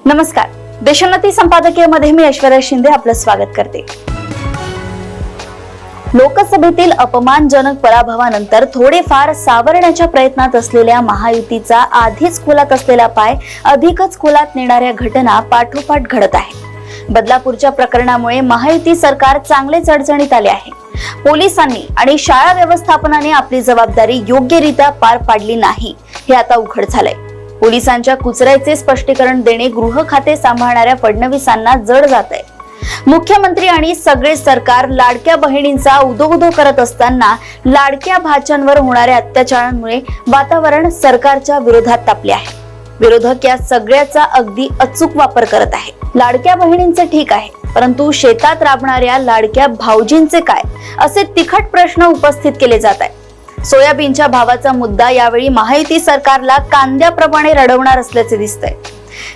नमस्कार, देशोन्नती संपादकीय मध्ये मी ऐश्वर्या शिंदे आपलं स्वागत करते। लोकसभेतील अपमानजनक पराभवानंतर थोडेफार सावरण्याच्या प्रयत्नात असलेल्या महायुतीचा आधीच खोलात असलेला पाय अधिकच खोलात नेणाऱ्या घटना पाठोपाठ घडत आहे। बदलापूरच्या प्रकरणामुळे महायुती सरकार चांगलेच अडचणीत आले आहे। पोलिसांनी आणि शाळा व्यवस्थापनाने आपली जबाबदारी योग्यरित्या पार पाडली नाही हे आता उघड झालंय। पोलिसांच्या कुचराईचे स्पष्टीकरण देणे गृह खाते सांभाळणाऱ्या फडणवीसांना जड जात आहे। मुख्यमंत्री आणि सगळे सरकार लाडक्या बहिणींचा उदो करत असताना लाडक्या भाच्यांवर होणाऱ्या अत्याचारांमुळे वातावरण सरकारच्या विरोधात तापले आहे। विरोधक या सगळ्याचा अगदी अचूक वापर करत आहे। लाडक्या बहिणींचे ठीक आहे, परंतु शेतात राबणाऱ्या लाडक्या भाऊजींचे काय, असे तिखट प्रश्न उपस्थित केले जात आहेत। सोयाबीनच्या भावाचा मुद्दा यावेळी महायुती सरकारला कांद्याप्रमाणे रडवणार असल्याचे दिसतंय।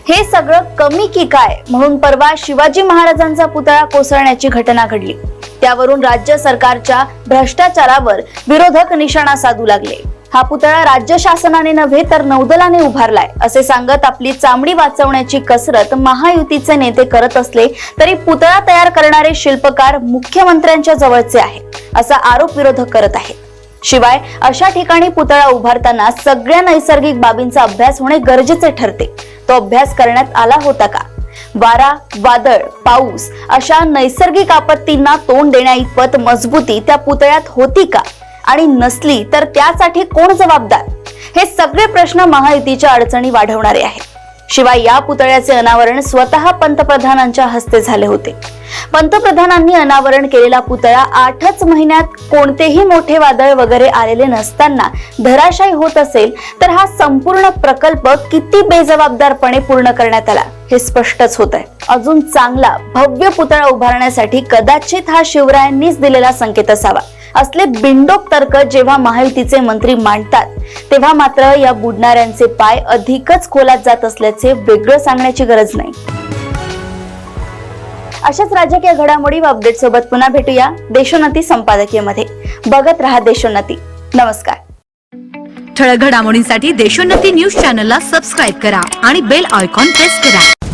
हे सगळं कमी की काय म्हणून परवा शिवाजी महाराजांचा पुतळा कोसळण्याची घटना घडली। त्यावरून राज्य सरकारच्या भ्रष्टाचारावर विरोधक निशाणा साधू लागले। हा पुतळा राज्य शासनाने नव्हे तर नौदलाने उभारलाय असे सांगत आपली चामडी वाचवण्याची कसरत महायुतीचे नेते करत असले तरी पुतळा तयार करणारे शिल्पकार मुख्यमंत्र्यांच्या जवळचे आहे असा आरोप विरोधक करत आहेत। शिवाय अशा ठिकाणी पुतळा उभारताना सगळ्या नैसर्गिक बाबींचा अभ्यास होणे गरजेचे ठरते। तो अभ्यास करण्यात आला होता का? वारा, वादळ, पाऊस अशा नैसर्गिक आपत्तींना तोंड देण्याइतपत मजबूती त्या पुतळ्यात होती का? आणि नसली तर त्यासाठी कोण जबाबदार? हे सगळे प्रश्न महायुतीच्या अडचणी वाढवणारे आहेत। शिवाय या पुतळ्याचे अनावरण स्वतः पंतप्रधानांच्या हस्ते झाले होते। पंतप्रधानांनी अनावरण केलेला पुतळा 8च महिन्यात कोणतेही मोठे वादळ वगैरे आलेले नसताना धराशायी होत असेल तर हा संपूर्ण प्रकल्प किती बेजबाबदारपणे पूर्ण करण्यात आला हे स्पष्टच होत आहे। अजून चांगला भव्य पुतळा उभारण्यासाठी कदाचित हा शिवरायांनीच दिलेला संकेत असावा असले बिनडोक तर्क जेव्हा महायुतीचे मंत्री मांडतात तेव्हा मात्र या बुडणाऱ्यांचे पाय अधिकच खोलात जात असल्याचे वेगळं सांगण्याची गरज नाही। अशाच राजकीय घडामोडी व अपडेट सोबत पुन्हा भेटूया देशोन्नती संपादकीय मध्ये। बघत रहा देशोन्नती। नमस्कार। ठळक घडामोडींसाठी देशोन्नती न्यूज चॅनलला सबस्क्राइब करा आणि बेल आयकॉन प्रेस करा।